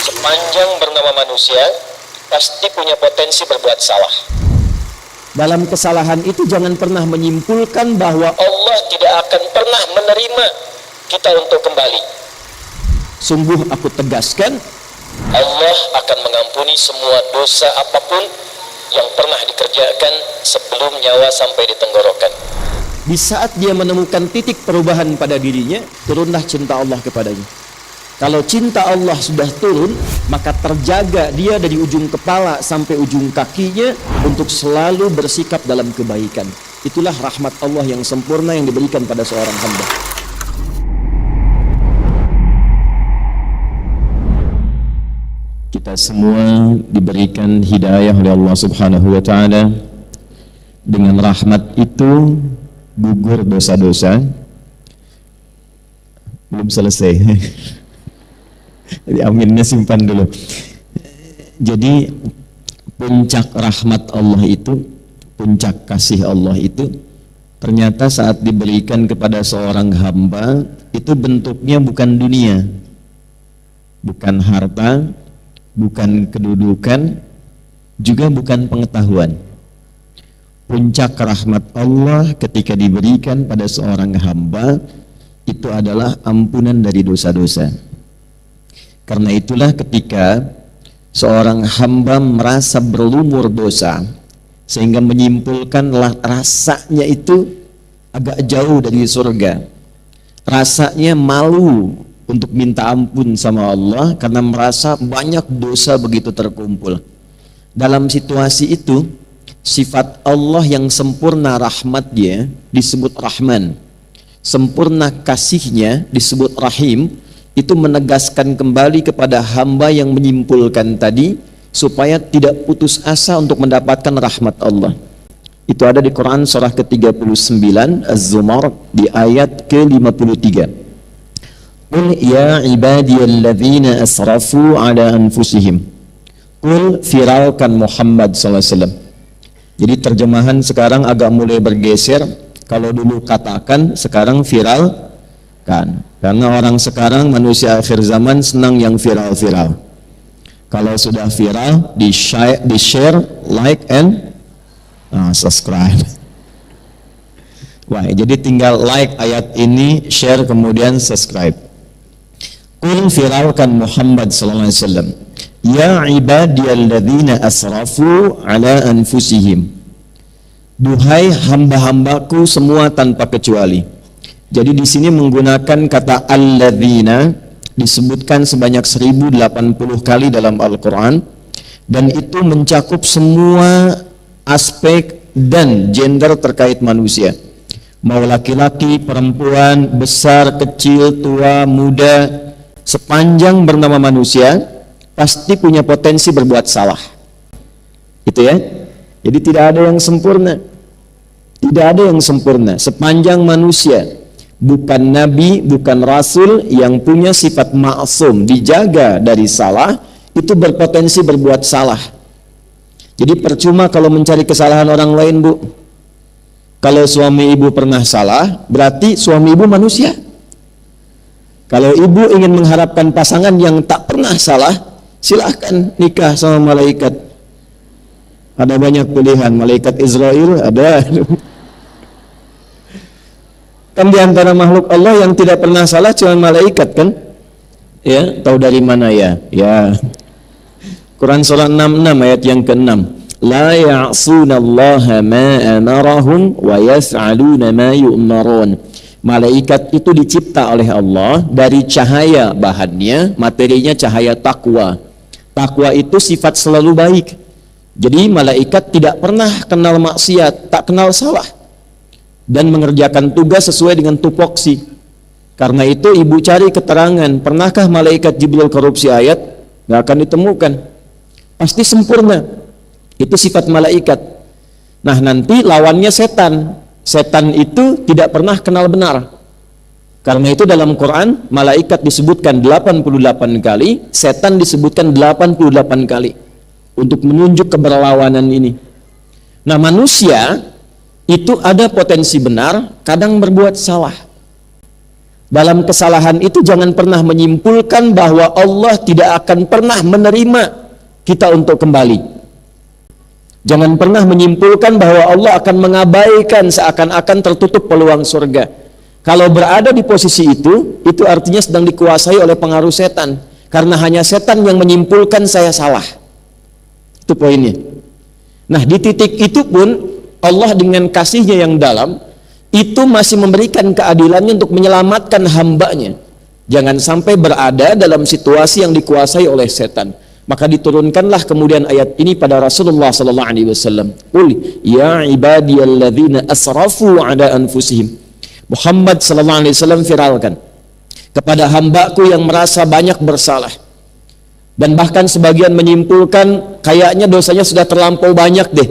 Sepanjang bernama manusia, pasti punya potensi berbuat salah. Dalam kesalahan itu jangan pernah menyimpulkan bahwa Allah tidak akan pernah menerima kita untuk kembali. Sungguh aku tegaskan, Allah akan mengampuni semua dosa apapun yang pernah dikerjakan sebelum nyawa sampai di tenggorokan. di saat dia menemukan titik perubahan pada dirinya, turunlah cinta Allah kepadanya. Kalau cinta Allah sudah turun, maka terjaga dia dari ujung kepala sampai ujung kakinya untuk selalu bersikap dalam kebaikan. Itulah rahmat Allah yang sempurna yang diberikan pada seorang hamba. Kita semua diberikan hidayah oleh Allah Subhanahu wa taala. Dengan rahmat itu gugur dosa-dosa. Belum selesai. Jadi aminnya simpan dulu. Jadi puncak rahmat Allah itu, puncak kasih Allah itu ternyata saat diberikan kepada seorang hamba itu bentuknya bukan dunia, bukan harta, bukan kedudukan, juga bukan pengetahuan. Puncak rahmat Allah ketika diberikan pada seorang hamba itu adalah ampunan dari dosa-dosa. Karena itulah ketika seorang hamba merasa berlumur dosa sehingga menyimpulkan rasanya itu agak jauh dari surga, rasanya malu untuk minta ampun sama Allah karena merasa banyak dosa begitu terkumpul. Dalam situasi itu, sifat Allah yang sempurna rahmatnya disebut Rahman, sempurna kasihnya disebut Rahim. Itu menegaskan kembali kepada hamba yang menyimpulkan tadi supaya tidak putus asa untuk mendapatkan rahmat Allah. Itu ada di Quran surah ke-39 Az-Zumar di ayat ke-53. Qul ya ibadiyalladzina asrafu ala anfusihim. Qul firalkan Muhammad SAW. Jadi terjemahan sekarang agak mulai bergeser. Kalau dulu katakan, sekarang viral kan. Karena orang sekarang manusia akhir zaman senang yang viral-viral. Kalau sudah viral, di share, like and subscribe. Wah, jadi tinggal like ayat ini, share kemudian subscribe. Qul firalkan Muhammad sallallahu alaihi wasallam, ya ibadiyalladzina asrafu ala anfusihim. Duhai hamba-hambaku semua tanpa kecuali. Jadi di sini menggunakan kata alladzina disebutkan sebanyak 1080 kali dalam Al-Quran, dan itu mencakup semua aspek dan gender terkait manusia, mau laki-laki, perempuan, besar, kecil, tua, muda, sepanjang bernama manusia pasti punya potensi berbuat salah. Itu ya. Jadi tidak ada yang sempurna. Tidak ada yang sempurna sepanjang manusia. Bukan nabi, bukan rasul yang punya sifat ma'sum, dijaga dari salah, itu berpotensi berbuat salah. Jadi percuma kalau mencari kesalahan orang lain, Bu. Kalau suami ibu pernah salah, berarti suami ibu manusia. Kalau ibu ingin mengharapkan pasangan yang tak pernah salah, silahkan nikah sama malaikat. Ada banyak pilihan, malaikat Israel ada. Kan di antara makhluk Allah yang tidak pernah salah cuma malaikat kan? Ya, tahu dari mana ya? Ya. Quran surah 66 ayat yang ke-6. La ya'sunallaha ma amarahum wa yaf'aluna ma yu'marun. Malaikat itu dicipta oleh Allah dari cahaya bahannya, materinya cahaya takwa. Takwa itu sifat selalu baik. Jadi malaikat tidak pernah kenal maksiat, tak kenal salah, dan mengerjakan tugas sesuai dengan tupoksi. Karena itu ibu cari keterangan, pernahkah malaikat Jibril korupsi ayat? Nggak akan ditemukan. Pasti sempurna. Itu sifat malaikat. Nah nanti lawannya setan. Setan itu tidak pernah kenal benar. Karena itu dalam Quran malaikat disebutkan 88 kali, setan disebutkan 88 kali untuk menunjuk keberlawanan ini. Nah manusia itu ada potensi benar, kadang berbuat salah. Dalam kesalahan itu jangan pernah menyimpulkan bahwa Allah tidak akan pernah menerima kita untuk kembali. Jangan pernah menyimpulkan bahwa Allah akan mengabaikan seakan-akan tertutup peluang surga. Kalau berada di posisi itu artinya sedang dikuasai oleh pengaruh setan. Karena hanya setan yang menyimpulkan saya salah. Itu poinnya. Nah, di titik itu pun Allah dengan kasih-Nya yang dalam itu masih memberikan keadilannya untuk menyelamatkan hambanya. Jangan sampai berada dalam situasi yang dikuasai oleh setan. Maka diturunkanlah kemudian ayat ini pada Rasulullah sallallahu alaihi wasallam. Qul ya ibadiyalladzina asrafu ala anfusihim. Muhammad sallallahu alaihi wasallam viralkan kepada hambaku yang merasa banyak bersalah. Dan bahkan sebagian menyimpulkan kayaknya dosanya sudah terlampau banyak deh.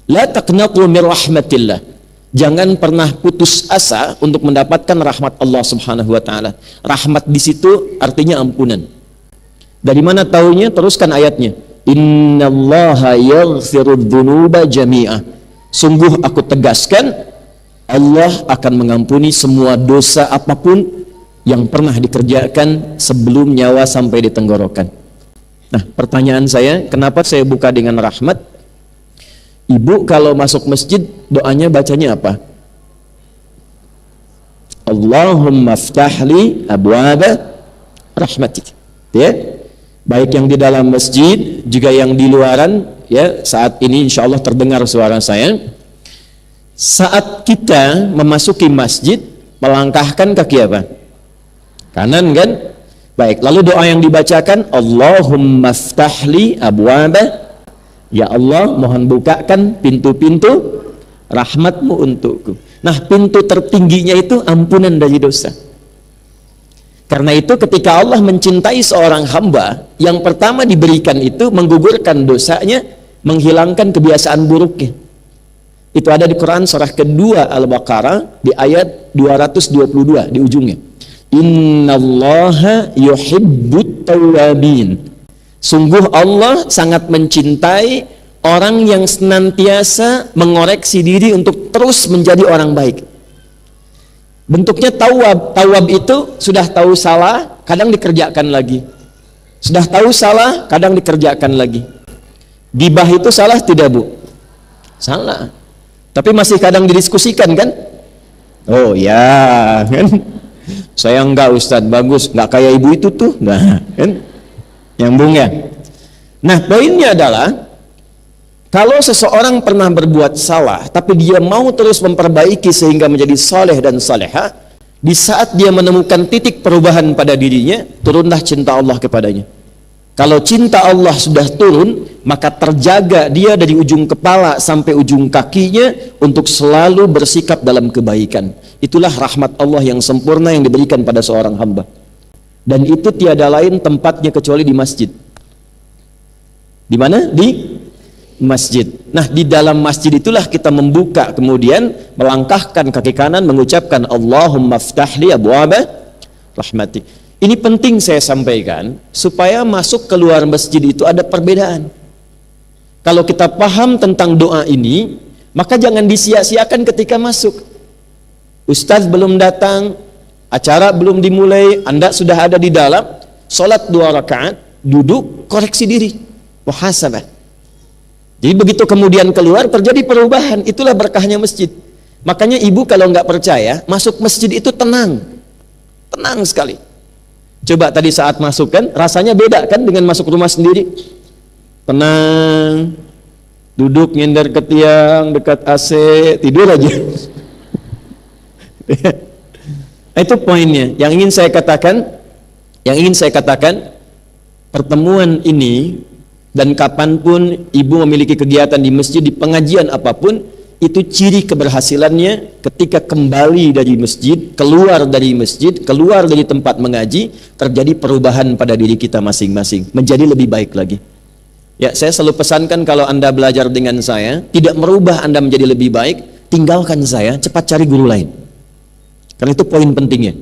La taqnatu min rahmatillah. Jangan pernah putus asa untuk mendapatkan rahmat Allah Subhanahu wa taala. Rahmat di situ artinya ampunan. Dari mana taunya? Teruskan ayatnya. Innallaha yaghfirudz dzunuba jami'a. Sungguh aku tegaskan, Allah akan mengampuni semua dosa apapun yang pernah dikerjakan sebelum nyawa sampai di tenggorokan. Nah, pertanyaan saya, kenapa saya buka dengan rahmat? Ibu kalau masuk masjid doanya bacanya apa? Allahumma ftahli abwaba rahmatik. Ya. Baik yang di dalam masjid juga yang di luaran, ya, saat ini insya Allah terdengar suara saya. Saat kita memasuki masjid, melangkahkan kaki apa? Kanan kan? Baik, lalu doa yang dibacakan Allahumma ftahli abwaba, ya Allah mohon bukakan pintu-pintu rahmatmu untukku. Nah, pintu tertingginya itu ampunan dari dosa. Karena itu ketika Allah mencintai seorang hamba, yang pertama diberikan itu menggugurkan dosanya, menghilangkan kebiasaan buruknya. Itu ada di Quran surah kedua Al-Baqarah di ayat 222 di ujungnya. Innallaha yuhibbut tawwabin. Sungguh Allah sangat mencintai orang yang senantiasa mengoreksi diri untuk terus menjadi orang baik. Bentuknya tawab. Tawab itu sudah tahu salah, kadang dikerjakan lagi. Sudah tahu salah, kadang dikerjakan lagi. Gibah itu salah tidak, Bu? Salah. Tapi masih kadang didiskusikan kan? Oh ya, kan? Saya enggak, Ustadz, bagus, enggak kayak ibu itu tuh. Nah, kan? Nyambung ya? Nah, poinnya adalah kalau seseorang pernah berbuat salah, tapi dia mau terus memperbaiki sehingga menjadi saleh dan saleha, di saat dia menemukan titik perubahan pada dirinya, turunlah cinta Allah kepadanya. Kalau cinta Allah sudah turun, maka terjaga dia dari ujung kepala sampai ujung kakinya untuk selalu bersikap dalam kebaikan. Itulah rahmat Allah yang sempurna yang diberikan pada seorang hamba. Dan itu tiada lain tempatnya kecuali di masjid. Di mana? Di masjid. Nah, di dalam masjid itulah kita membuka, kemudian melangkahkan kaki kanan, mengucapkan Allahumma ftahli abwaba rahmatik. Ini penting saya sampaikan supaya masuk keluar masjid itu ada perbedaan. Kalau kita paham tentang doa ini, maka jangan disia-siakan ketika masuk. Ustadz belum datang, acara belum dimulai, Anda sudah ada di dalam, sholat 2 rakaat, duduk, koreksi diri, muhasabah. Jadi begitu kemudian keluar terjadi perubahan, itulah berkahnya masjid. Makanya ibu kalau nggak percaya, masuk masjid itu tenang, tenang sekali. Coba tadi saat masuk kan, rasanya beda kan dengan masuk rumah sendiri. Tenang, duduk nyender ke tiang, dekat AC, tidur aja. Itu poinnya. Yang ingin saya katakan, pertemuan ini dan kapanpun ibu memiliki kegiatan di masjid, di pengajian apapun, itu ciri keberhasilannya ketika kembali dari masjid, keluar dari masjid, keluar dari tempat mengaji, terjadi perubahan pada diri kita masing-masing, menjadi lebih baik lagi. Ya, saya selalu pesankan kalau Anda belajar dengan saya, tidak merubah Anda menjadi lebih baik, tinggalkan saya, cepat cari guru lain. Karena itu poin pentingnya.